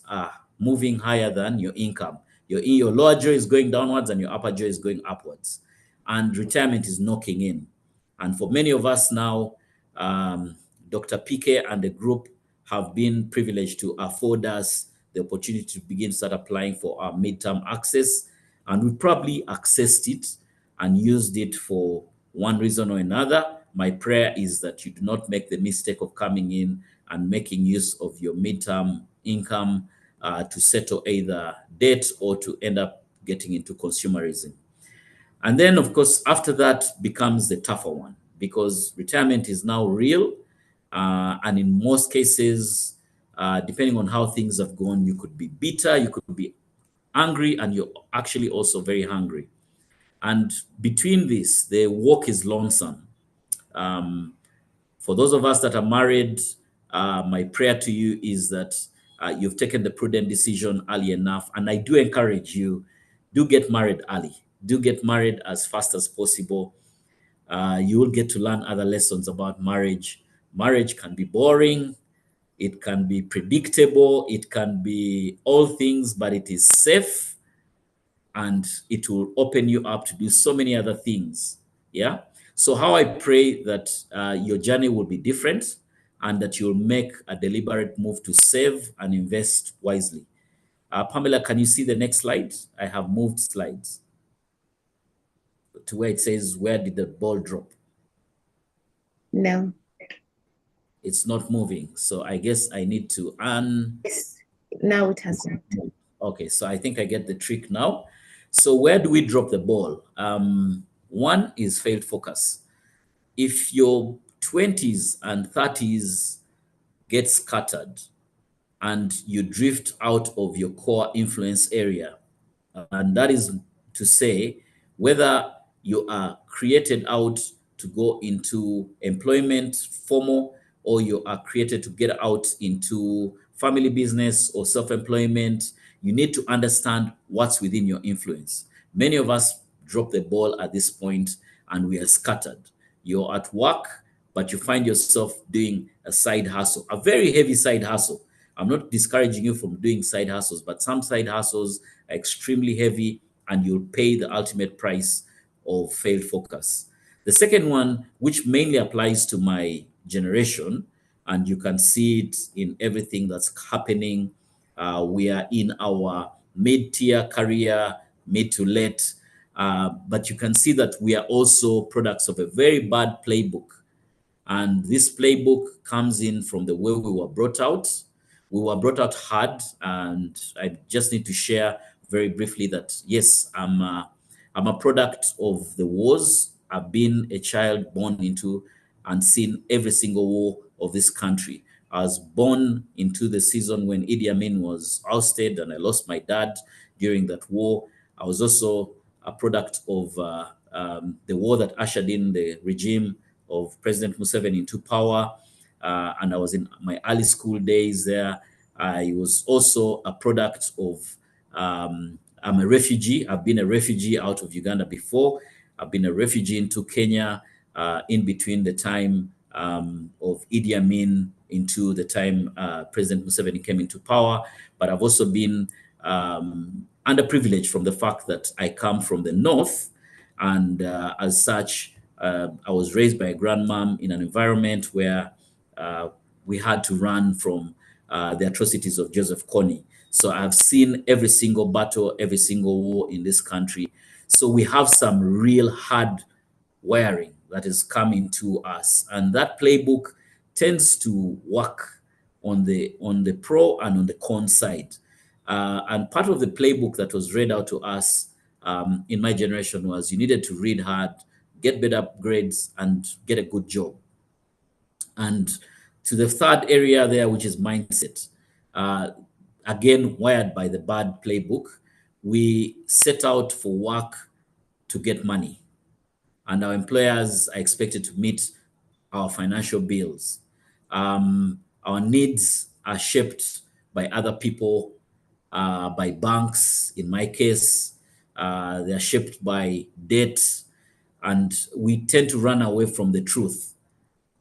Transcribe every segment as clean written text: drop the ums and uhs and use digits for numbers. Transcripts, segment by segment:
are moving higher than your income. Your lower jaw is going downwards and your upper jaw is going upwards. And retirement is knocking in. And for many of us now, Dr. PK and the group have been privileged to afford us the opportunity to begin start applying for our midterm access. And we probably accessed it and used it for one reason or another. My prayer is that you do not make the mistake of coming in and making use of your midterm income to settle either debt or to end up getting into consumerism. And then, of course, after that becomes the tougher one because retirement is now real. And in most cases, depending on how things have gone, you could be bitter, you could be angry, and you're actually also very hungry. And between this, the walk is lonesome. For those of us that are married, my prayer to you is that you've taken the prudent decision early enough. And I do encourage you, do get married early. Do get married as fast as possible. You will get to learn other lessons about marriage. Marriage can be boring. It can be predictable. It can be all things, but it is safe and it will open you up to do so many other things. Yeah. So how I pray that your journey will be different and that you'll make a deliberate move to save and invest wisely. Pamela, can you see the next slide? I have moved slides to where it says, where did the ball drop? No. It's not moving. So I guess I need to Yes. Now it has moved. Okay, so I think I get the trick now. So where do we drop the ball? One is failed focus. If your 20s and 30s get scattered and you drift out of your core influence area, and that is to say, whether you are created out to go into employment, formal, or you are created to get out into family business or self-employment, you need to understand what's within your influence. Many of us drop the ball at this point and we are scattered. You're at work, but you find yourself doing a side hustle, a very heavy side hustle. I'm not discouraging you from doing side hustles, but some side hustles are extremely heavy and you'll pay the ultimate price of failed focus. The second one, which mainly applies to my generation, and you can see it in everything that's happening. We are in our mid-tier career, mid to late, but you can see that we are also products of a very bad playbook. And this playbook comes in from the way we were brought out. We were brought out hard, and I just need to share very briefly that yes, I'm a product of the wars. I've been a child born into and seen every single war of this country. I was born into the season when Idi Amin was ousted, and I lost my dad during that war. I was also a product of the war that ushered in the regime of President Museveni into power. And I was in my early school days there. I was also a product of, I'm a refugee. I've been a refugee out of Uganda before. I've been a refugee into Kenya in between the time of Idi Amin into the time President Museveni came into power. But I've also been underprivileged from the fact that I come from the north. And as such, I was raised by a grandmom in an environment where we had to run from the atrocities of Joseph Kony. So I've seen every single battle, every single war in this country. So we have some real hard wiring that is coming to us. And that playbook tends to work on the pro and on the con side. And part of the playbook that was read out to us in my generation was you needed to read hard, get better grades, and get a good job. And to the third area there, which is mindset, again, wired by the bad playbook, we set out for work to get money. And our employers are expected to meet our financial bills. Our needs are shaped by other people, by banks, in my case. They're shaped by debt, and we tend to run away from the truth.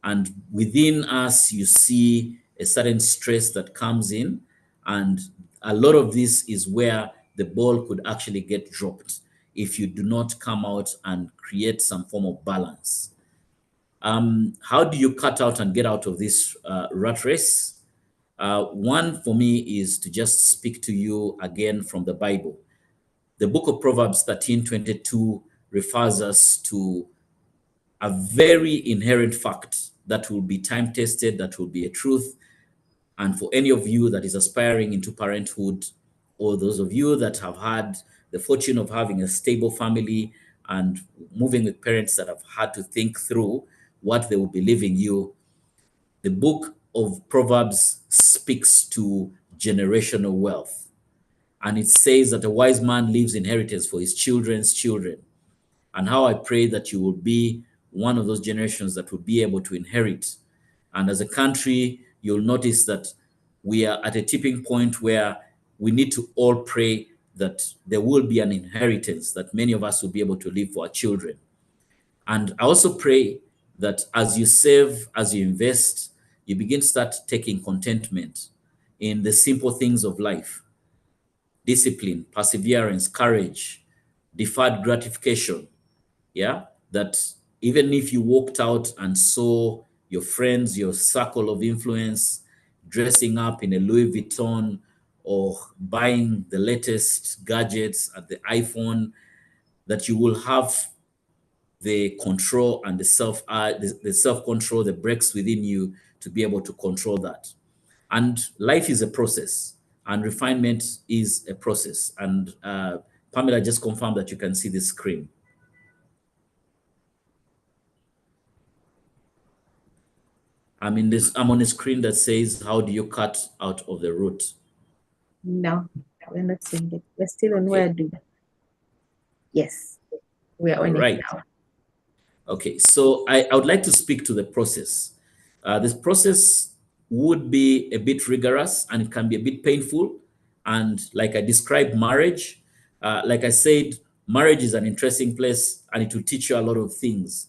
And within us, you see a certain stress that comes in, and a lot of this is where the ball could actually get dropped if you do not come out and create some form of balance. How do you cut out and get out of this rat race? One for me is to just speak to you again from the Bible. The book of Proverbs 13:22 refers us to a very inherent fact that will be time tested, that will be a truth. And for any of you that is aspiring into parenthood, or those of you that have had the fortune of having a stable family and moving with parents that have had to think through what they will be leaving you, the book of Proverbs speaks to generational wealth. And it says that a wise man leaves inheritance for his children's children. And how I pray that you will be one of those generations that will be able to inherit. And as a country, you'll notice that we are at a tipping point where we need to all pray that there will be an inheritance that many of us will be able to leave for our children. And I also pray that as you save, as you invest, you begin to start taking contentment in the simple things of life: discipline, perseverance, courage, deferred gratification. Yeah, that even if you walked out and saw your friends, your circle of influence, dressing up in a Louis Vuitton or buying the latest gadgets at the iPhone, that you will have the control and the self-control, the breaks within you to be able to control that. And life is a process, and refinement is a process. And Pamela just confirmed that you can see the screen. I'm on a screen that says, how do you cut out of the root? No, we're not seeing it. We're still on Okay. where do. Yes, we are on All right. it now. Okay, so I would like to speak to the process. This process would be a bit rigorous and it can be a bit painful. And like I described marriage, like I said, marriage is an interesting place and it will teach you a lot of things.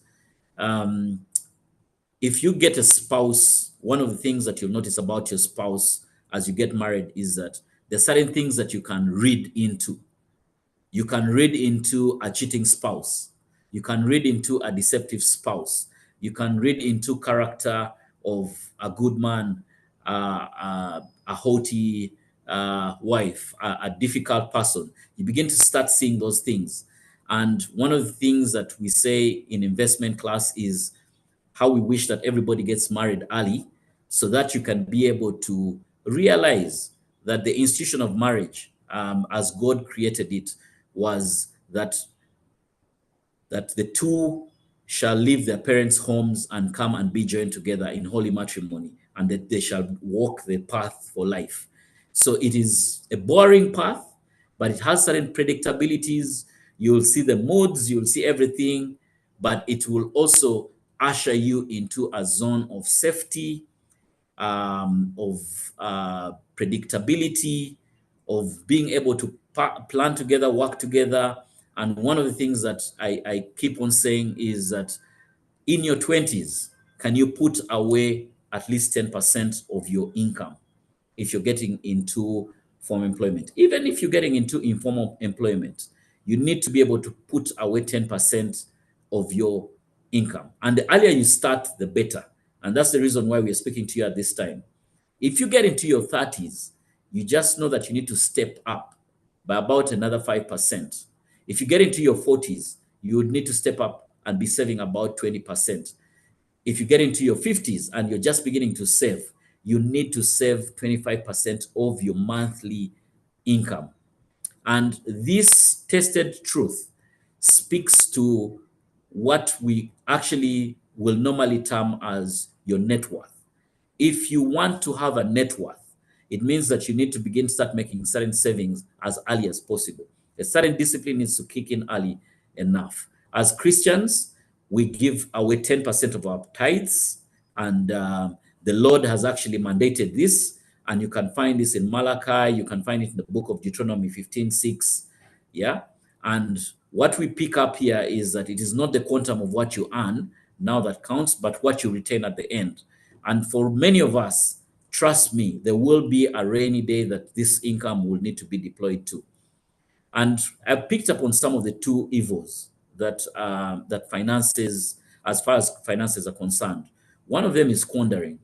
If you get a spouse, one of the things that you'll notice about your spouse as you get married is that there's certain things that you can read into. You can read into a cheating spouse. You can read into a deceptive spouse. You can read into character of a good man, a haughty wife, a difficult person. You begin to start seeing those things. And one of the things that we say in investment class is how we wish that everybody gets married early so that you can be able to realize that the institution of marriage, as God created it, was that the two shall leave their parents' homes and come and be joined together in holy matrimony, and that they shall walk the path for life. So it is a boring path, but it has certain predictabilities. You'll see the moods, you'll see everything, but it will also usher you into a zone of safety, of predictability, of being able to plan together, work together. And one of the things that I keep on saying is that in your 20s, can you put away at least 10% of your income if you're getting into formal employment? Even if you're getting into informal employment, you need to be able to put away 10% of your income. And the earlier you start, the better. And that's the reason why we're speaking to you at this time. If you get into your 30s, you just know that you need to step up by about another 5%. If you get into your 40s, you would need to step up and be saving about 20%. If you get into your 50s and you're just beginning to save, you need to save 25% of your monthly income. And this tested truth speaks to what we actually will normally term as your net worth. If you want to have a net worth, it means that you need to begin to start making certain savings as early as possible. A certain discipline needs to kick in early enough. As Christians, we give away 10% of our tithes, and the Lord has actually mandated this. And you can find this in Malachi, you can find it in the book of Deuteronomy 15:6. Yeah. And what we pick up here is that it is not the quantum of what you earn now that counts, but what you retain at the end. And for many of us, trust me, there will be a rainy day that this income will need to be deployed to. And I picked up on some of the two evils that finances, as far as finances are concerned. One of them is squandering,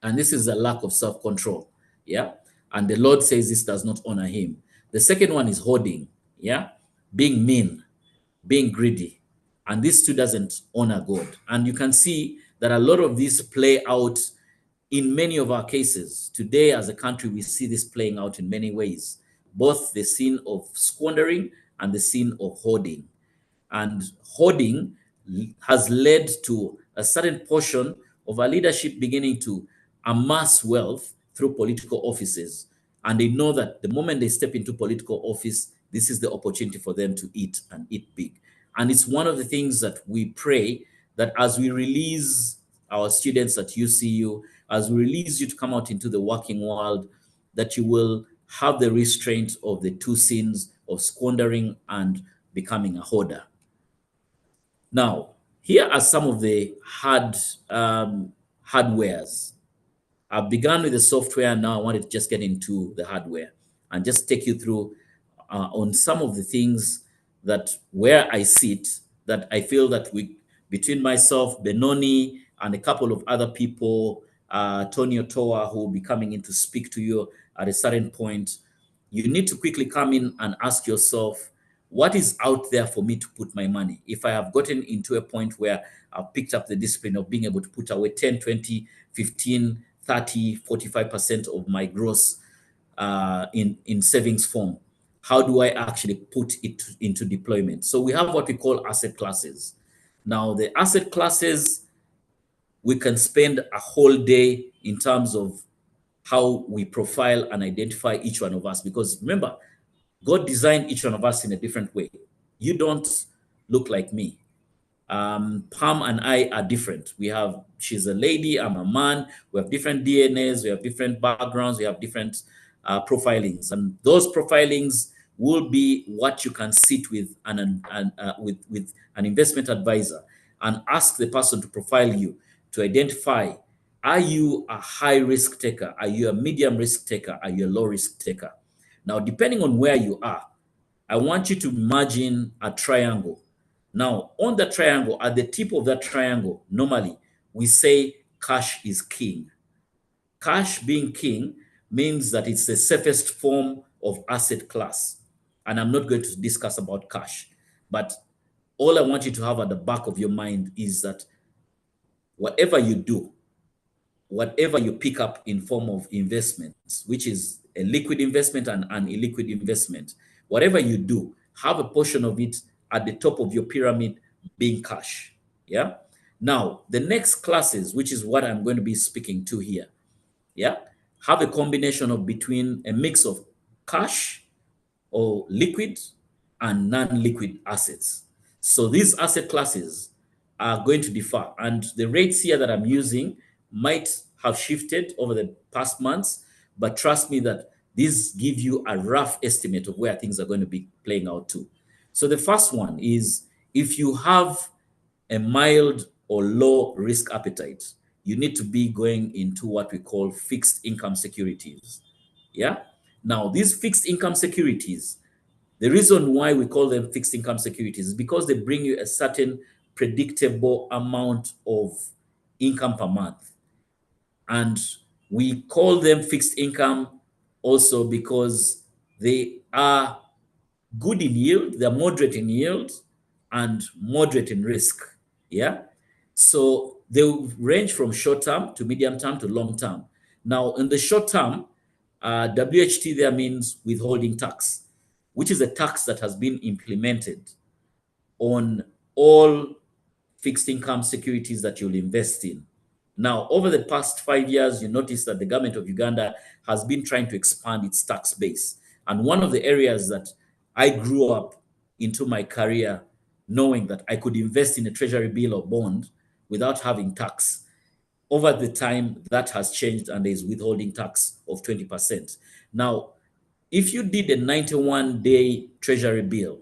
and this is a lack of self-control. Yeah, and the Lord says this does not honor Him. The second one is hoarding. Yeah, being mean, being greedy, and this too doesn't honor God. And you can see that a lot of these play out in many of our cases. Today, as a country, we see this playing out in many ways, both the sin of squandering and the sin of hoarding. And hoarding has led to a certain portion of our leadership beginning to amass wealth through political offices. And they know that the moment they step into political office, this is the opportunity for them to eat and eat big. And it's one of the things that we pray that as we release our students at UCU, as we release you to come out into the working world, that you will have the restraint of the two sins of squandering and becoming a hoarder. Now, here are some of the hardwares. I've begun with the software. Now I want to just get into the hardware and just take you through on some of the things that where I sit, that I feel that we, between myself, Benoni, and a couple of other people, Tony Otoa, who will be coming in to speak to you at a certain point, you need to quickly come in and ask yourself, what is out there for me to put my money? If I have gotten into a point where I've picked up the discipline of being able to put away 10, 20, 15, 30, 45% of my gross in savings form, how do I actually put it into deployment? So we have what we call asset classes. Now, the asset classes, we can spend a whole day in terms of how we profile and identify each one of us. Because remember, God designed each one of us in a different way. You don't look like me. Pam and I are different. She's a lady, I'm a man. We have different DNAs, we have different backgrounds, we have different profilings. And those profilings will be what you can sit with with an investment advisor and ask the person to profile you to identify, are you a high risk taker? Are you a medium risk taker? Are you a low risk taker? Now, depending on where you are, I want you to imagine a triangle. Now, on the triangle, at the tip of that triangle, normally we say cash is king. Cash being king means that it's the safest form of asset class. And I'm not going to discuss about cash, but all I want you to have at the back of your mind is that whatever you do, whatever you pick up in form of investments, which is a liquid investment and an illiquid investment, whatever you do, have a portion of it at the top of your pyramid being cash. Yeah. Now, the next classes, which is what I'm going to be speaking to here, yeah, have a combination of between a mix of cash or liquid and non-liquid assets. So these asset classes are going to differ, and the rates here that I'm using might have shifted over the past months, but trust me that these give you a rough estimate of where things are going to be playing out to. So the first one is, if you have a mild or low risk appetite, you need to be going into what we call fixed income securities. Yeah. Now, these fixed income securities, the reason why we call them fixed income securities is because they bring you a certain predictable amount of income per month. And we call them fixed income also because they are good in yield, they're moderate in yield, and moderate in risk. Yeah. So they range from short term to medium term to long term. Now, in the short term, WHT there means withholding tax, which is a tax that has been implemented on all fixed income securities that you'll invest in. Now, over the past 5 years, you notice that the government of Uganda has been trying to expand its tax base. And one of the areas that I grew up into my career knowing that I could invest in a treasury bill or bond without having tax. Over the time, that has changed and there is withholding tax of 20%. Now, if you did a 91-day treasury bill,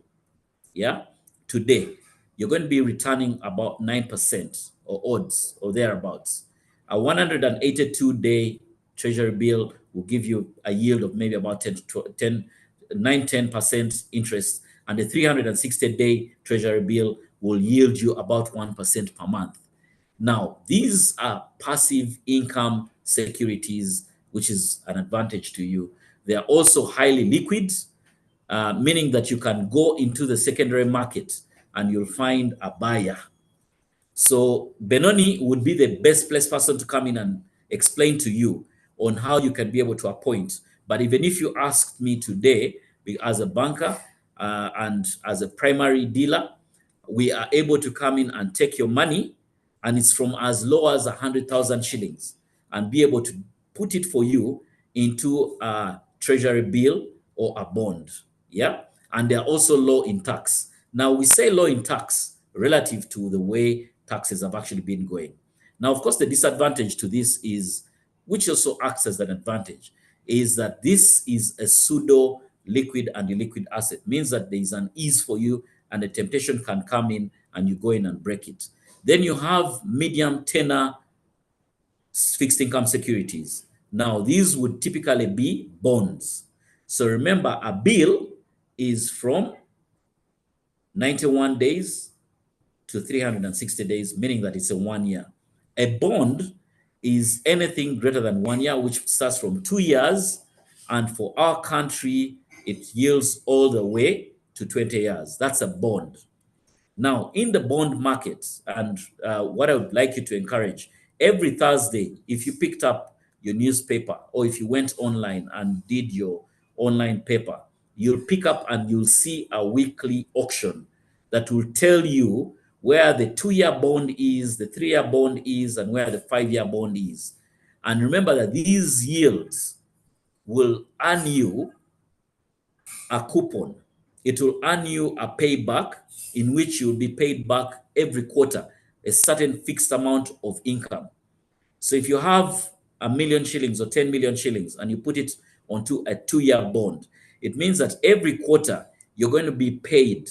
yeah, today, you're going to be returning about 9% or odds or thereabouts. A 182-day treasury bill will give you a yield of maybe about 10% interest, and the 360-day treasury bill will yield you about 1% per month. Now, these are passive income securities, which is an advantage to you. They are also highly liquid, meaning that you can go into the secondary market and you'll find a buyer. So Benoni would be the best place person to come in and explain to you on how you can be able to appoint. But even if you asked me today, as a banker and as a primary dealer, we are able to come in and take your money, and it's from as low as 100,000 shillings, and be able to put it for you into a treasury bill or a bond. Yeah. And they're also low in tax. Now, we say low in tax relative to the way taxes have actually been going. Now, of course, the disadvantage to this is, which also acts as an advantage, is that this is a pseudo liquid and illiquid asset. Means that there is an ease for you, and the temptation can come in and you go in and break it. Then you have medium tenor fixed income securities. Now, these would typically be bonds. So remember, a bill is from 91 days to 360 days, meaning that it's a 1 year. A bond is anything greater than 1 year, which starts from 2 years. And for our country, it yields all the way to 20 years. That's a bond. Now, in the bond market, and what I would like you to encourage, every Thursday, if you picked up your newspaper or if you went online and did your online paper, you'll pick up and you'll see a weekly auction that will tell you where the 2-year bond is, the 3-year bond is, and where the 5-year bond is. And remember that these yields will earn you a coupon. It will earn you a payback in which you'll be paid back every quarter a certain fixed amount of income. So if you have 1,000,000 shillings or 10 million shillings and you put it onto a 2-year bond, it means that every quarter you're going to be paid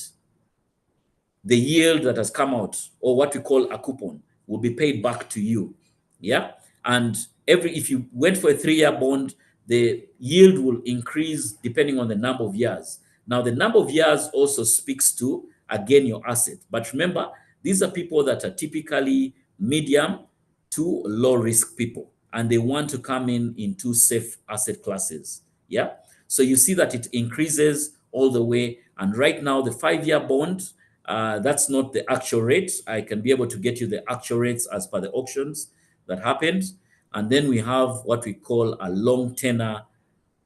the yield that has come out, or what we call a coupon, will be paid back to you. Yeah. And if you went for a 3-year bond, the yield will increase depending on the number of years. Now, the number of years also speaks to, again, your asset. But remember, these are people that are typically medium to low risk people, and they want to come in into safe asset classes. Yeah. So you see that it increases all the way. And right now, the 5-year bond, that's not the actual rate. I can be able to get you the actual rates as per the auctions that happened. And then we have what we call a long tenor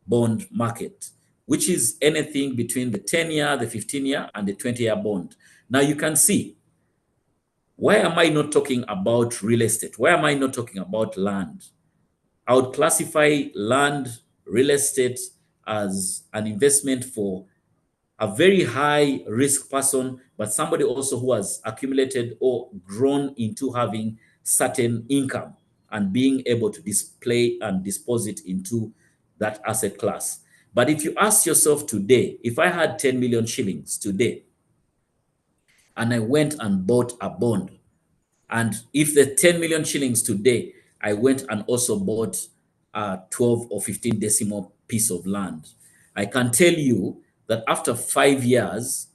bond market, which is anything between the 10-year, the 15-year, and the 20-year bond. Now you can see, why am I not talking about real estate? Why am I not talking about land? I would classify land, real estate as an investment for a very high risk person, but somebody also who has accumulated or grown into having certain income and being able to display and dispose it into that asset class. But if you ask yourself today, if I had 10 million shillings today and I went and bought a bond, and if the 10 million shillings today, I went and also bought a 12 or 15 decimal piece of land, I can tell you that after 5 years,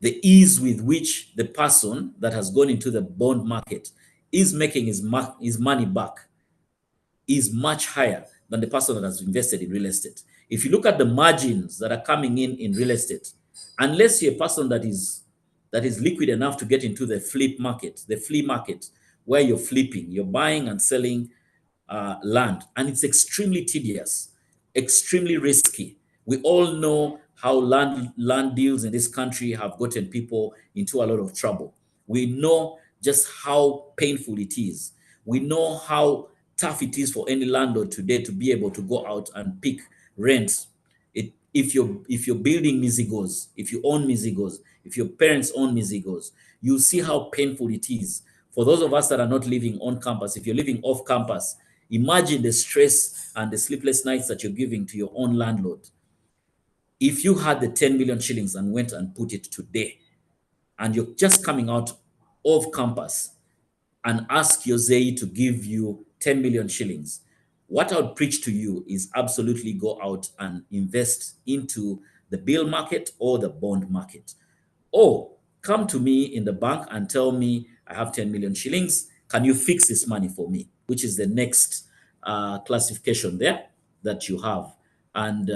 the ease with which the person that has gone into the bond market is making his money back is much higher than the person that has invested in real estate. If you look at the margins that are coming in real estate, unless you're a person that is liquid enough to get into the flea market, where you're flipping, you're buying and selling land, and it's extremely tedious, extremely risky. We all know how land deals in this country have gotten people into a lot of trouble. We know just how painful it is. We know how tough it is for any landlord today to be able to go out and pick rent. If you're building mizigos, if you own mizigos, if your parents own mizigos, you see how painful it is. For those of us that are not living on campus, if you're living off campus, imagine the stress and the sleepless nights that you're giving to your own landlord. If you had the 10 million shillings and went and put it today, and you're just coming out of campus, and ask your Zay to give you 10 million shillings, what I would preach to you is absolutely go out and invest into the bill market or the bond market. Or come to me in the bank and tell me I have 10 million shillings. Can you fix this money for me? Which is the next classification there that you have. And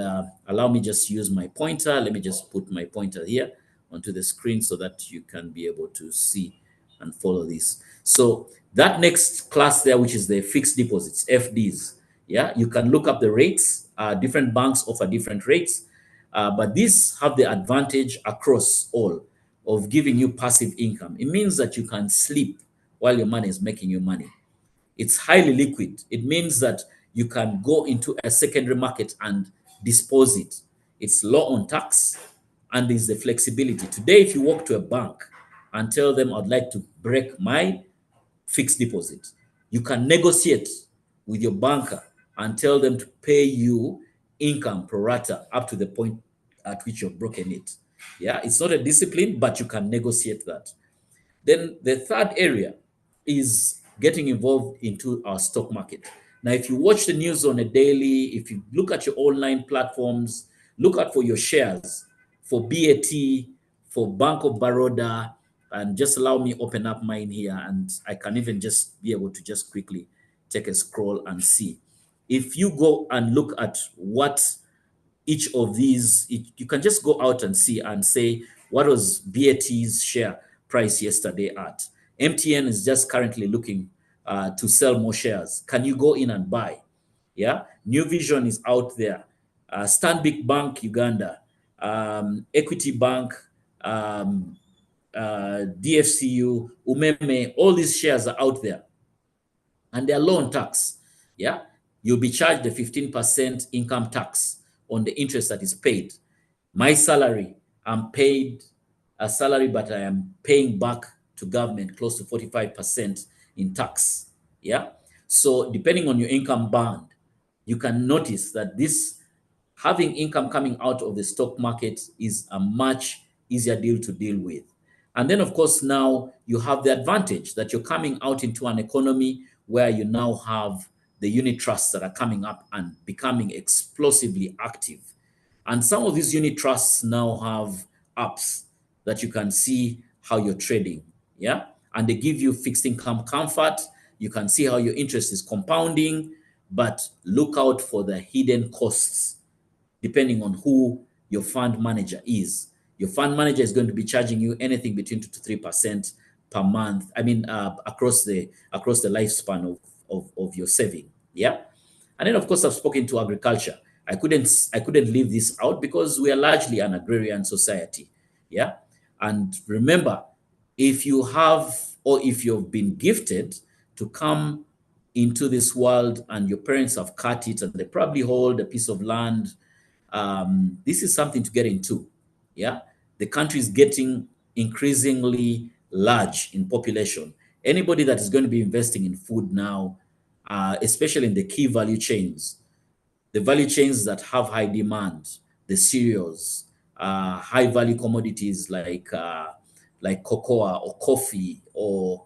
allow me just use my pointer. Let me just put my pointer here onto the screen so that you can be able to see and follow this. So that next class there, which is the fixed deposits, FDs, yeah, you can look up the rates. Different banks offer different rates, but these have the advantage across all of giving you passive income. It means that you can sleep while your money is making you money. It's highly liquid. It means that you can go into a secondary market and dispose it. It's low on tax and there's the flexibility. Today, if you walk to a bank and tell them, I'd like to break my fixed deposit, you can negotiate with your banker and tell them to pay you income pro rata up to the point at which you've broken it. Yeah, it's not a discipline, but you can negotiate that. Then the third area is getting involved into our stock market. Now, if you watch the news on a daily, if you look at your online platforms, look out for your shares for BAT, for Bank of Baroda, and just allow me open up mine here, and I can even just be able to just quickly take a scroll and see. If you go and look at what each of these, you can just go out and see and say, what was BAT's share price yesterday at? MTN is just currently looking to sell more shares. Can you go in and buy? Yeah. New Vision is out there. Stanbic Bank, Uganda, Equity Bank, DFCU, Umeme, all these shares are out there and they're low on tax. Yeah, you'll be charged the 15% income tax on the interest that is paid. My salary, I'm paid a salary, but I am paying back to government close to 45% in tax. Yeah, so depending on your income band, you can notice that this having income coming out of the stock market is a much easier deal to deal with. And then, of course, now you have the advantage that you're coming out into an economy where you now have the unit trusts that are coming up and becoming explosively active. And some of these unit trusts now have apps that you can see how you're trading. Yeah. And they give you fixed income comfort. You can see how your interest is compounding, but look out for the hidden costs depending on who your fund manager is. Your fund manager is going to be charging you anything between 2 to 3% per month. I mean, across the lifespan of your saving. Yeah. And then of course I've spoken to agriculture. I couldn't leave this out because we are largely an agrarian society. Yeah. And remember, if you have or if you've been gifted to come into this world and your parents have cut it and they probably hold a piece of land, this is something to get into. Yeah, the country is getting increasingly large in population. Anybody that is going to be investing in food now, especially in the key value chains, the value chains that have high demand, the cereals, high value commodities like cocoa or coffee or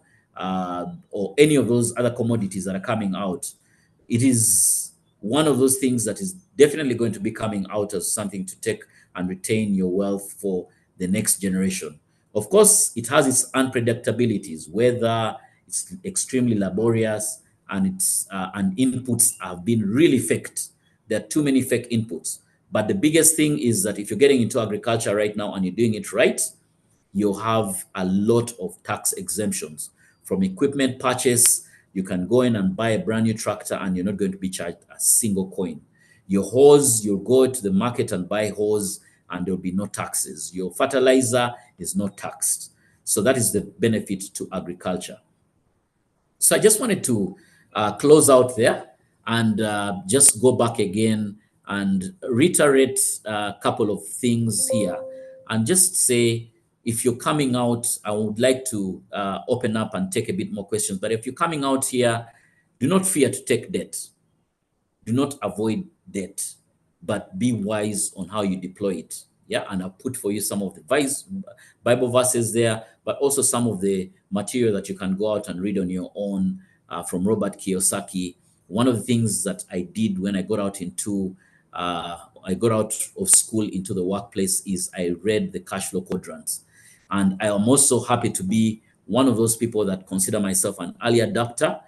any of those other commodities that are coming out. It is one of those things that is definitely going to be coming out as something to take and retain your wealth for the next generation. Of course, it has its unpredictabilities, whether it's extremely laborious and inputs have been really faked. There are too many fake inputs. But the biggest thing is that if you're getting into agriculture right now and you're doing it right, you have a lot of tax exemptions. From equipment purchase, you can go in and buy a brand new tractor and you're not going to be charged a single coin. Your hose, you'll go to the market and buy hose and there'll be no taxes. Your fertilizer is not taxed. So that is the benefit to agriculture. So I just wanted to close out there and just go back again and reiterate a couple of things here and just say, if you're coming out, I would like to open up and take a bit more questions. But if you're coming out here, do not fear to take debt. Do not avoid debt, but be wise on how you deploy it. Yeah, and I'll put for you some of the Bible verses there, but also some of the material that you can go out and read on your own from Robert Kiyosaki. One of the things that I did when I got out of school into the workplace is I read the cash flow quadrants. And I am also happy to be one of those people that consider myself an early adapter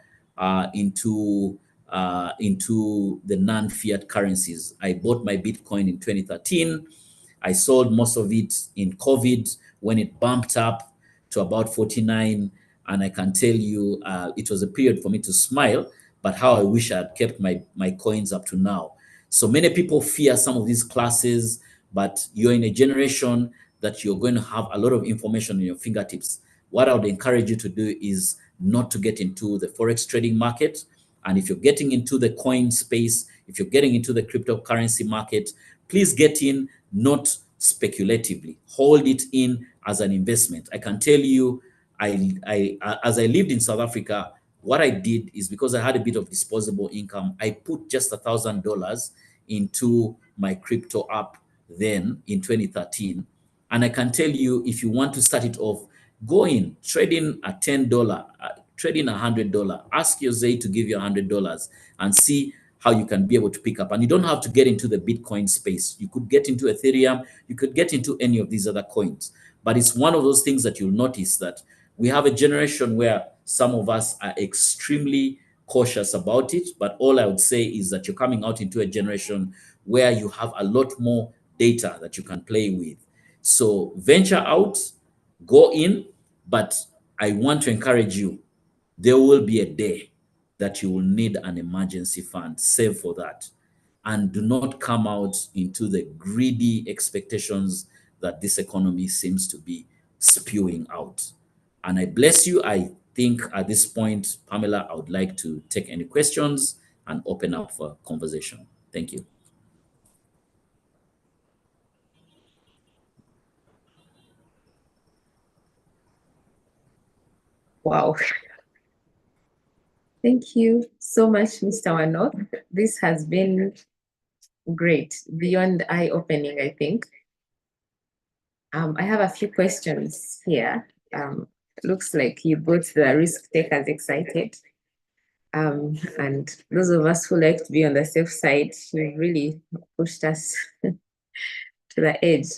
into the non-fiat currencies. I bought my Bitcoin in 2013. I sold most of it in COVID when it bumped up to about 49. And I can tell you, it was a period for me to smile, but how I wish I had kept my coins up to now. So many people fear some of these classes, but you're in a generation that you're going to have a lot of information in your fingertips. What I would encourage you to do is not to get into the forex trading market. And if you're getting into the coin space, if you're getting into the cryptocurrency market, please get in not speculatively. Hold it in as an investment. I can tell you, as I lived in South Africa, what I did is because I had a bit of disposable income, I put just $1,000 into my crypto app then in 2013. And I can tell you, if you want to start it off, go in, trade in a $10, trade in $100. Ask your Zay to give you $100 and see how you can be able to pick up. And you don't have to get into the Bitcoin space. You could get into Ethereum. You could get into any of these other coins. But it's one of those things that you'll notice that we have a generation where some of us are extremely cautious about it. But all I would say is that you're coming out into a generation where you have a lot more data that you can play with. So venture out, go in, but I want to encourage you, there will be a day that you will need an emergency fund. Save for that. And do not come out into the greedy expectations that this economy seems to be spewing out. And I bless you. I think at this point, Pamela, I would like to take any questions and open up for conversation. Thank you. Wow. Thank you so much, Mr. Wanok. This has been great, beyond eye-opening, I think. I have a few questions here. Looks like you got the risk takers excited. And those of us who like to be on the safe side, you really pushed us to the edge.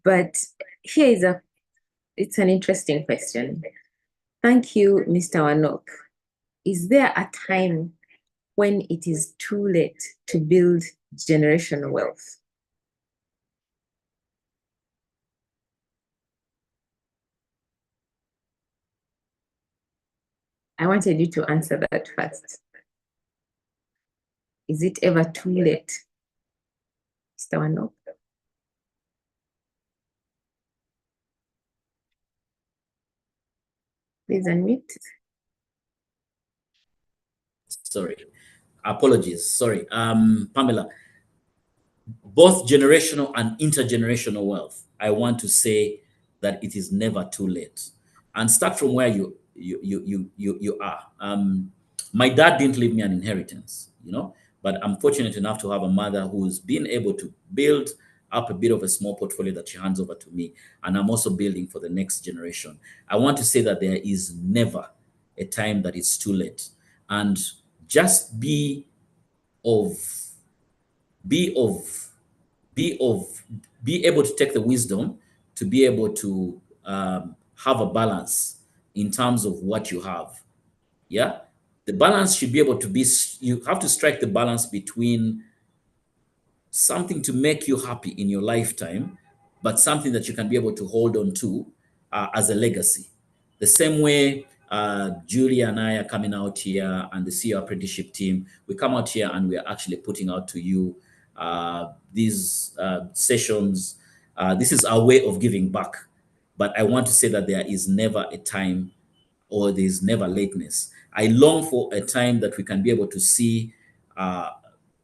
But it's an interesting question. Thank you, Mr. Wanok. Is there a time when it is too late to build generational wealth? I wanted you to answer that first. Is it ever too late, Mr. Wanok? Please unmute. Sorry. Apologies. Sorry. Pamela, both generational and intergenerational wealth, I want to say that it is never too late. And start from where you are. My dad didn't leave me an inheritance, but I'm fortunate enough to have a mother who's been able to build up a bit of a small portfolio that she hands over to me. And I'm also building for the next generation. I want to say that there is never a time that it's too late. And just of be of be of be able to take the wisdom to be able to have a balance in terms of what you have. Yeah, the balance should be able to be, you have to strike the balance between something to make you happy in your lifetime, but something that you can be able to hold on to as a legacy. The same way Julia and I are coming out here, and the CEO apprenticeship team, we come out here and we are actually putting out to you these sessions. This is our way of giving back. But I want to say that there is never a time, or there's never lateness. I long for a time that we can be able to see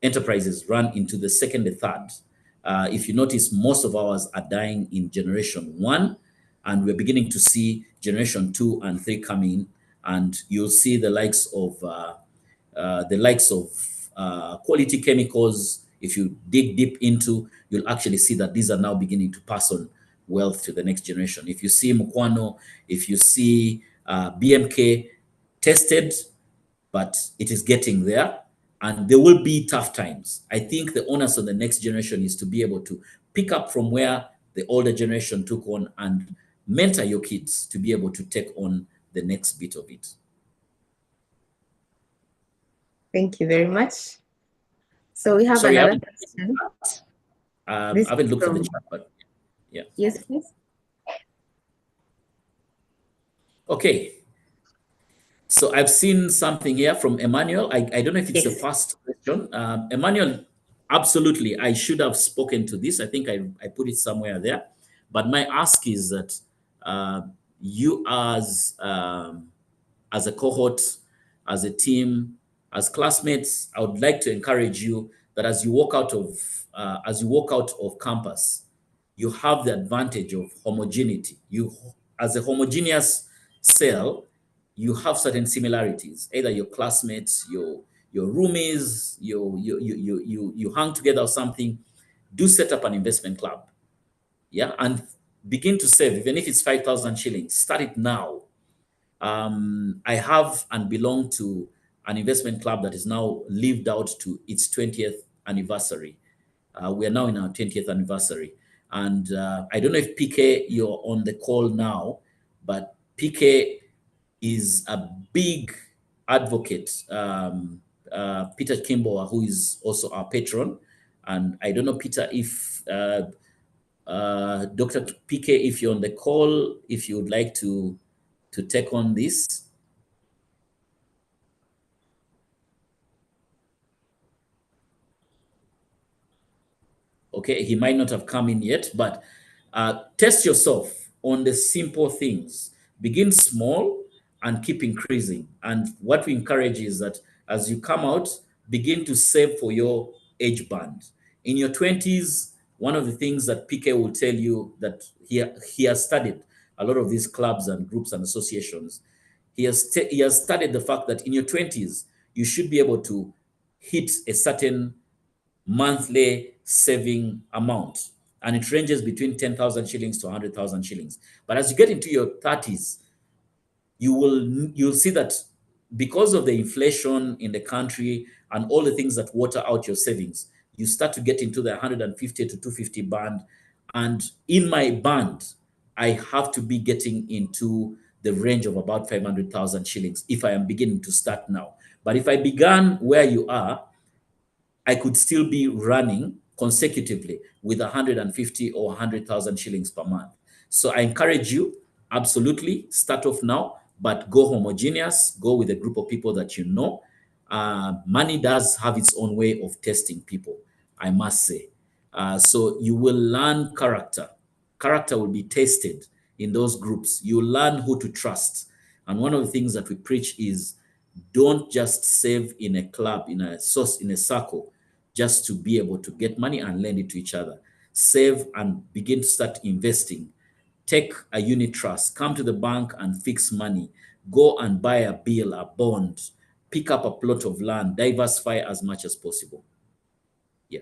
enterprises run into the second and third. If you notice, most of ours are dying in generation one, and we're beginning to see generation two and three coming. And you'll see the likes of Quality Chemicals if you dig deep into, you'll actually see that these are now beginning to pass on wealth to the next generation. If you see Mukwano, if you see BMK, tested, but it is getting there. And there will be tough times. I think the onus on the next generation is to be able to pick up from where the older generation took on and mentor your kids to be able to take on the next bit of it. Thank you very much. So we have Sorry, another question. I haven't looked at the chat, but yeah. Yes, please. Okay. So I've seen something here from Emmanuel. I don't know if it's the Yes. first question. Emmanuel, absolutely. I should have spoken to this. I think I put it somewhere there. But my ask is that you as a cohort, as a team, as classmates, I would like to encourage you that as you walk out of campus, you have the advantage of homogeneity. You, as a homogeneous cell, you have certain similarities. Either your classmates, your roomies, you hang together or something. Do set up an investment club, yeah, and begin to save, even if it's 5,000 shillings. Start it now. I have and belong to an investment club that is now lived out to its 20th anniversary. We are now in our 20th anniversary. And I don't know if PK, you're on the call now, but PK is a big advocate, Peter Kimboa, who is also our patron. And I don't know, Peter, if Dr. PK, if you're on the call, if you would like to take on this. Okay, he might not have come in yet, but test yourself on the simple things. Begin small and keep increasing. And what we encourage is that as you come out, begin to save for your age band. In your 20s, one of the things that PK will tell you that he has studied a lot of these clubs and groups and associations. He has studied the fact that in your 20s, you should be able to hit a certain monthly saving amount. And it ranges between 10,000 shillings to 100,000 shillings. But as you get into your 30s, you'll see that because of the inflation in the country and all the things that water out your savings, you start to get into the 150 to 250 band. And in my band, I have to be getting into the range of about 500,000 shillings if I am beginning to start now. But if I began where you are, I could still be running consecutively with 150 or 100,000 shillings per month. So I encourage you, absolutely, start off now, but go homogeneous, go with a group of people that you know. Money does have its own way of testing people, I must say. So you will learn character. Character will be tested in those groups. You learn who to trust. And one of the things that we preach is don't just save in a club, in a source, in a circle, just to be able to get money and lend it to each other. Save and begin to start investing. Take a unit trust, come to the bank and fix money. Go and buy a bill, a bond, pick up a plot of land, diversify as much as possible. Yeah.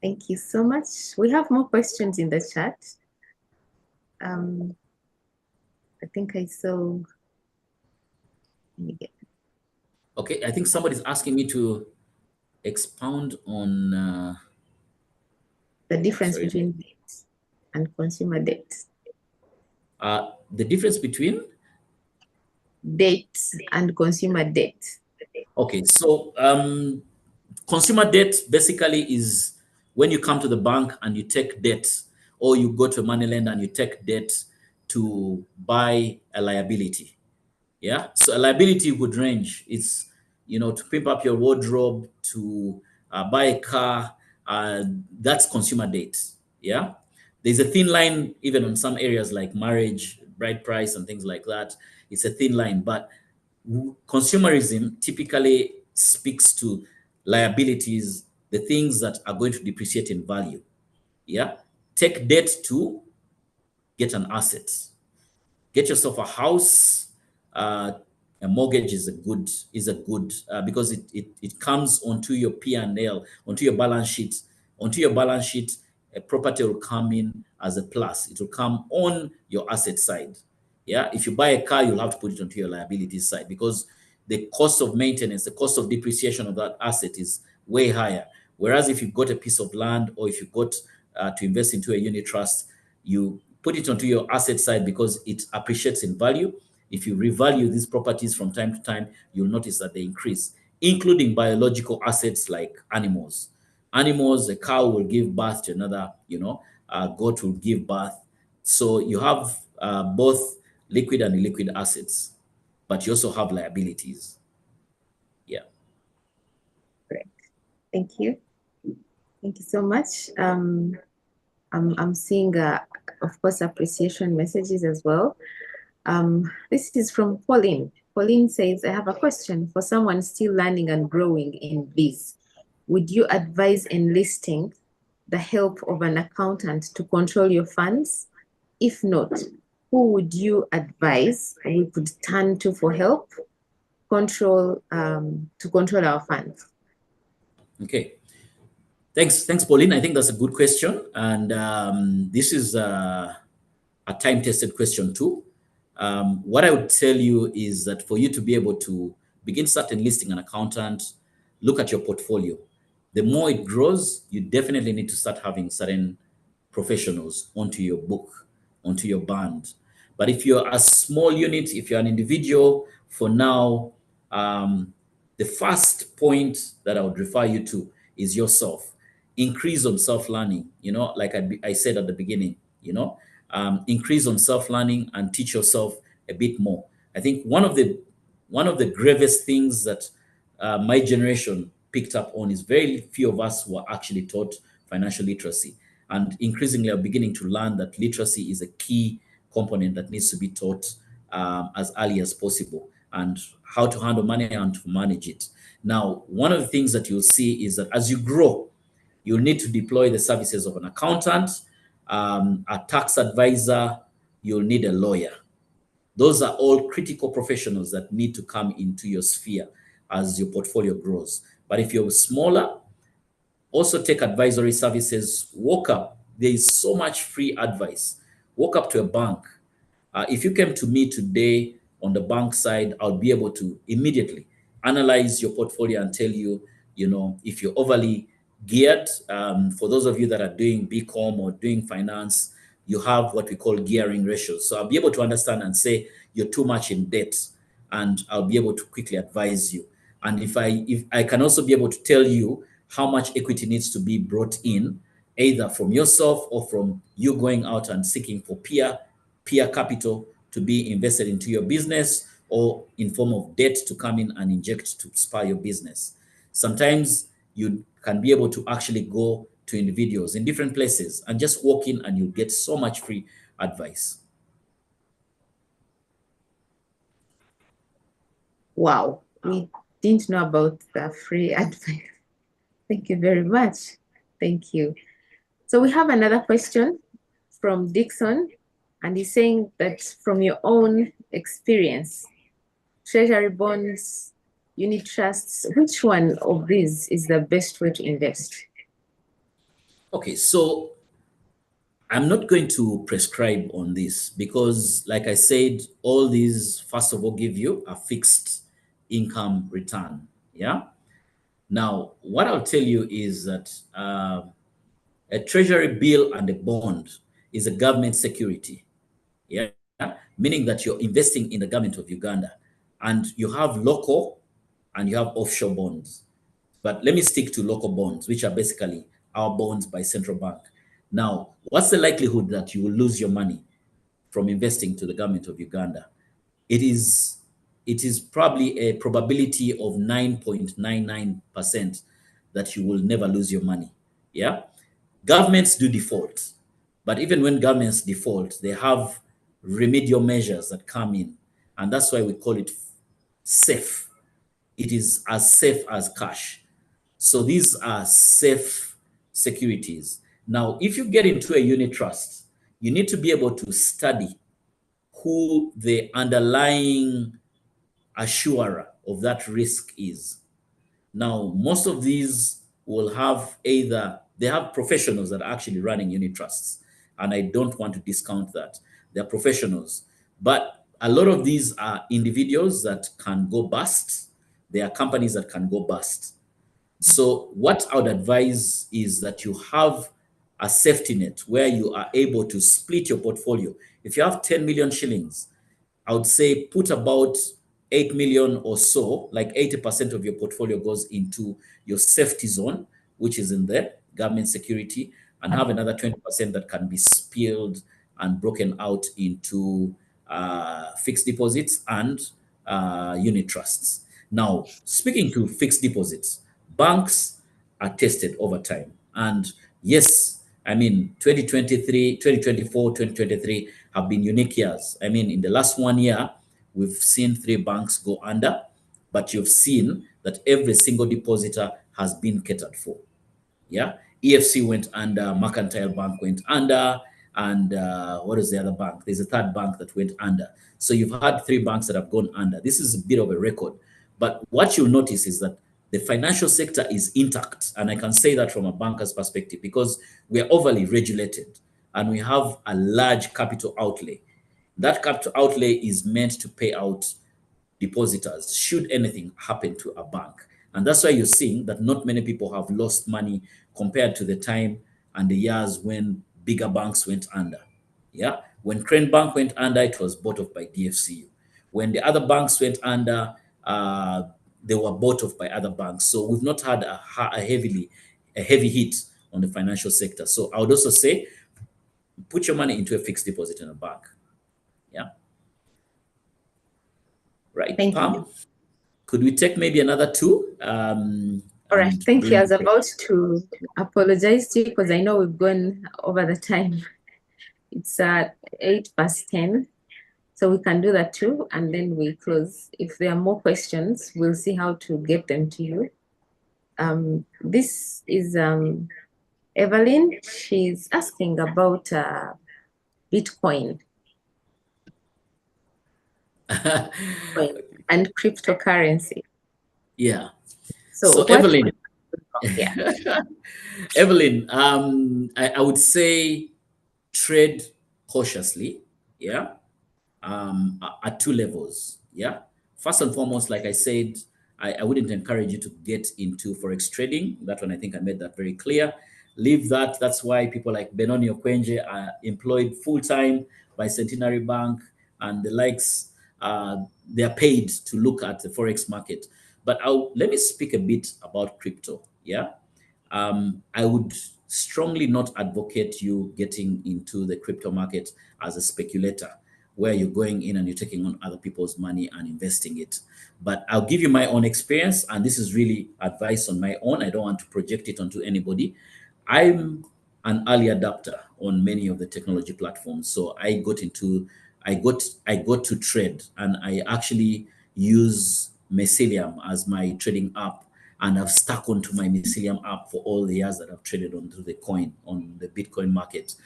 Thank you so much. We have more questions in the chat. I think I saw. Okay, I think somebody's asking me to expound on the difference between debt and consumer debt. The difference between debt and consumer debt. Okay, so consumer debt basically is when you come to the bank and you take debt, or you go to a money lender and you take debt to buy a liability. Yeah, so a liability would range. It's, to pimp up your wardrobe, to buy a car. That's consumer debt. Yeah, there's a thin line even on some areas like marriage, bride price, and things like that. It's a thin line, but consumerism typically speaks to liabilities, the things that are going to depreciate in value. Yeah, take debt to get an asset. Get yourself a house, a mortgage is a good because it comes onto your P&L, onto your balance sheet. Onto your balance sheet, a property will come in as a plus. It will come on your asset side. Yeah, if you buy a car, you'll have to put it onto your liability side because the cost of maintenance, the cost of depreciation of that asset is way higher. Whereas if you've got a piece of land or if you've got to invest into a unit trust, you put it onto your asset side because it appreciates in value. If you revalue these properties from time to time, you'll notice that they increase, including biological assets like animals. Animals, a cow will give birth to another, a goat will give birth. So you have both liquid and illiquid assets, but you also have liabilities. Yeah. Great. Thank you. Thank you so much. I'm seeing, of course, appreciation messages as well. This is from Pauline. Pauline says, I have a question for someone still learning and growing in this. Would you advise enlisting the help of an accountant to control your funds? If not, who would you advise we could turn to for help to control our funds? Okay. Thanks, Pauline. I think that's a good question. And this is a time-tested question too. What I would tell you is that for you to be able to begin start enlisting an accountant, look at your portfolio. The more it grows, you definitely need to start having certain professionals onto your book, onto your band. But if you're a small unit, if you're an individual, for now, the first point that I would refer you to is yourself. Increase on self-learning, like I said at the beginning, increase on self-learning and teach yourself a bit more. I think one of the gravest things that my generation picked up on is very few of us were actually taught financial literacy. And increasingly, are beginning to learn that literacy is a key component that needs to be taught as early as possible, and how to handle money and to manage it. Now, one of the things that you'll see is that as you grow, you'll need to deploy the services of an accountant, a tax advisor, you'll need a lawyer. Those are all critical professionals that need to come into your sphere as your portfolio grows. But if you're smaller, also take advisory services. Walk up. There is so much free advice. Walk up to a bank. If you came to me today on the bank side, I'll be able to immediately analyze your portfolio and tell you, if you're overly geared. For those of you that are doing BCom or doing finance, you have what we call gearing ratios. So I'll be able to understand and say you're too much in debt, and I'll be able to quickly advise you. And if I can also be able to tell you how much equity needs to be brought in, either from yourself or from you going out and seeking for peer capital to be invested into your business, or in form of debt to come in and inject to spur your business. Sometimes you can be able to actually go to individuals in different places and just walk in and you get so much free advice. Wow, we didn't know about the free advice. Thank you very much. Thank you. So we have another question from Dixon, and he's saying that from your own experience, treasury bonds, unit trusts, which one of these is the best way to invest? Okay, so I'm not going to prescribe on this because, like I said, all these, first of all, give you a fixed income return. Yeah. Now, what I'll tell you is that a treasury bill and a bond is a government security. Yeah. Meaning that you're investing in the government of Uganda, and you have local and you have offshore bonds. But let me stick to local bonds, which are basically our bonds by central bank. Now, what's the likelihood that you will lose your money from investing to the government of Uganda? It is probably a probability of 9.99% that you will never lose your money. Yeah. Governments do default, but even when governments default, they have remedial measures that come in, and that's why we call it safe. It is as safe as cash. So these are safe securities. Now, if you get into a unit trust, you need to be able to study who the underlying assurer of that risk is. Now, most of these will have either, they have professionals that are actually running unit trusts, and I don't want to discount that. They're professionals, but a lot of these are individuals that can go bust. They are companies that can go bust. So what I would advise is that you have a safety net where you are able to split your portfolio. If you have 10 million shillings, I would say put about 8 million or so, like 80% of your portfolio goes into your safety zone, which is in the government security, and have another 20% that can be spilled and broken out into fixed deposits and unit trusts. Now, speaking to fixed deposits, banks are tested over time. And yes, I mean, 2023, 2024, 2023 have been unique years. I mean, in the last 1 year, we've seen 3 banks go under, but you've seen that every single depositor has been catered for. Yeah. EFC went under, Mercantile Bank went under, and what is the other bank? There's a third bank that went under. So you've had 3 banks that have gone under. This is a bit of a record. But what you'll notice is that the financial sector is intact. And I can say that from a banker's perspective because we are overly regulated and we have a large capital outlay. That capital outlay is meant to pay out depositors should anything happen to a bank. And that's why you're seeing that not many people have lost money compared to the time and the years when bigger banks went under. Yeah. When Crane Bank went under, it was bought off by DFCU. When the other banks went under, they were bought off by other banks. So we've not had a heavy hit on the financial sector. So I would also say put your money into a fixed deposit in a bank. Yeah. Right. Thank Pam? you. Could we take maybe another 2? All right, thank you. I was about to apologize to you because I know we've gone over the time. It's at 8:10. So we can do that too, and then we close. If there are more questions, we'll see how to get them to you. This is Evelyn. She's asking about Bitcoin and cryptocurrency. Yeah. So Evelyn, yeah. Evelyn, I would say trade cautiously. Yeah. At 2 levels. Yeah. First and foremost, like I said, I wouldn't encourage you to get into forex trading. That one, I think I made that very clear. Leave that. That's why people like Benoni Okwenje are employed full time by Centenary Bank and the likes. They are paid to look at the forex market. But let me speak a bit about crypto. Yeah. I would strongly not advocate you getting into the crypto market as a speculator, where you're going in and you're taking on other people's money and investing it. But I'll give you my own experience, and this is really advice on my own. I don't want to project it onto anybody. I'm an early adapter on many of the technology platforms. So I got to trade, and I actually use Mycelium as my trading app, and I've stuck onto my Mycelium app for all the years that I've traded onto the coin on the Bitcoin market.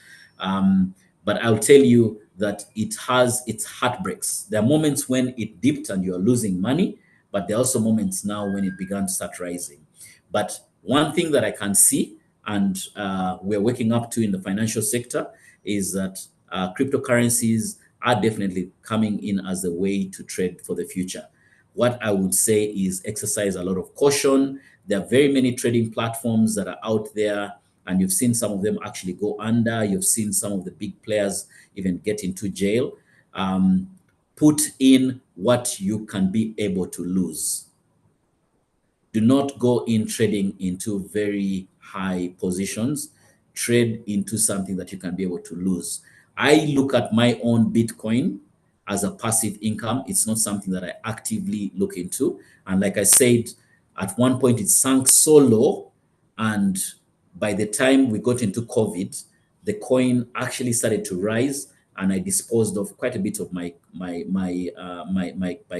But I'll tell you that it has its heartbreaks. There are moments when it dipped and you're losing money, but there are also moments now when it began to start rising. But one thing that I can see, and we're waking up to in the financial sector, is that cryptocurrencies are definitely coming in as a way to trade for the future. What I would say is exercise a lot of caution. There are very many trading platforms that are out there, and you've seen some of them actually go under. You've seen some of the big players even get into jail. Put in what you can be able to lose. Do not go in trading into very high positions. Trade into something that you can be able to lose. I look at my own Bitcoin as a passive income. It's not something that I actively look into. And like I said, at one point it sank so low, and by the time we got into COVID, the coin actually started to rise, and I disposed of quite a bit of my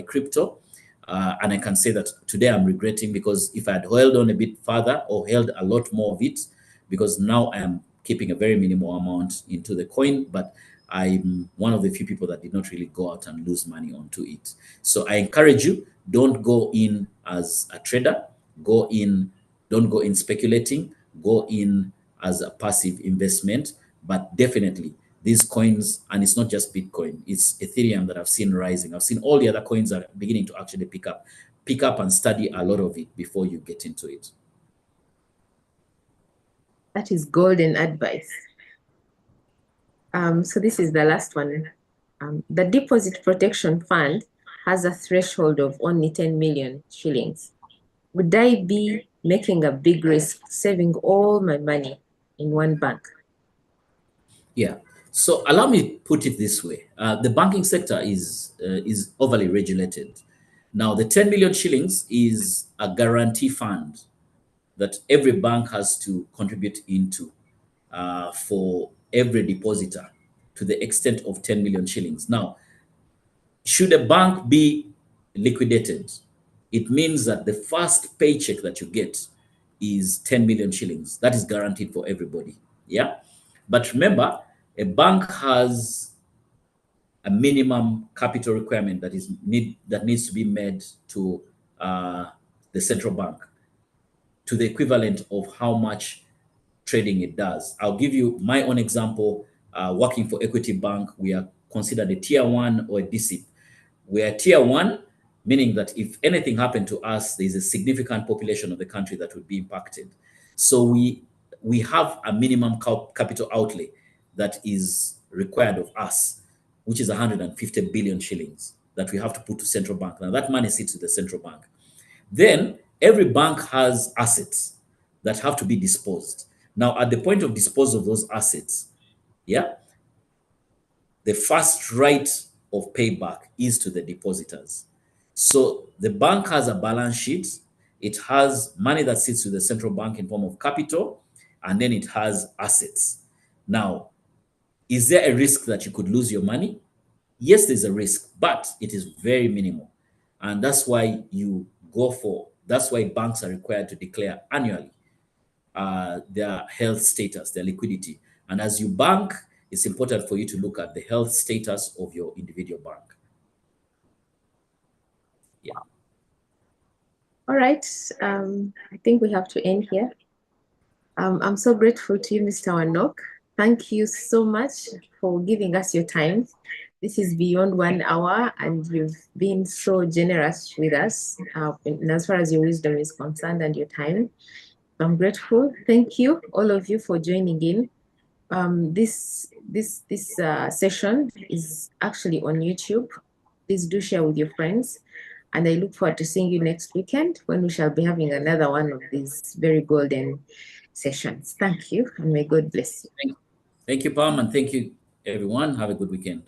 crypto. And I can say that today I'm regretting, because if I had held on a bit further or held a lot more of it, because now I am keeping a very minimal amount into the coin, but I'm one of the few people that did not really go out and lose money onto it. So I encourage you, don't go in as a trader, don't go in speculating, go in as a passive investment. But definitely these coins, and it's not just Bitcoin, it's Ethereum that I've seen rising. I've seen all the other coins are beginning to actually pick up and study a lot of it before you get into it. That is golden advice. So this is the last one. The Deposit Protection Fund has a threshold of only 10 million shillings. Would I be making a big risk saving all my money in one bank? Yeah. So allow me put it this way: the banking sector is overly regulated. Now, the 10 million shillings is a guarantee fund that every bank has to contribute into for every depositor to the extent of 10 million shillings. Now, should a bank be liquidated, it means that the first paycheck that you get is 10 million shillings. That is guaranteed for everybody. Yeah. But remember, a bank has a minimum capital requirement that needs to be made to the central bank, to the equivalent of how much trading it does. I'll give you my own example. Working for Equity Bank, we are considered a tier one or a DSIP. We are tier one, meaning that if anything happened to us, there's a significant population of the country that would be impacted. So we have a minimum capital outlay that is required of us, which is 150 billion shillings that we have to put to central bank. Now that money sits with the central bank. Then every bank has assets that have to be disposed. Now, at the point of disposal of those assets, yeah, the first right of payback is to the depositors. So the bank has a balance sheet. It has money that sits with the central bank in form of capital, and then it has assets. Now, is there a risk that you could lose your money? Yes, there's a risk, but it is very minimal. And that's why banks are required to declare annually their health status, their liquidity. And as you bank, it's important for you to look at the health status of your individual bank. Yeah. All right. I think we have to end here. I'm so grateful to you, Mr. Wanok. Thank you so much for giving us your time. This is beyond 1 hour, and you've been so generous with us as far as your wisdom is concerned and your time. I'm grateful. Thank you, all of you, for joining in. This session is actually on YouTube. Please do share with your friends. And I look forward to seeing you next weekend when we shall be having another one of these very golden sessions. Thank you, and may God bless you. Thank you, Pam, and thank you, everyone. Have a good weekend.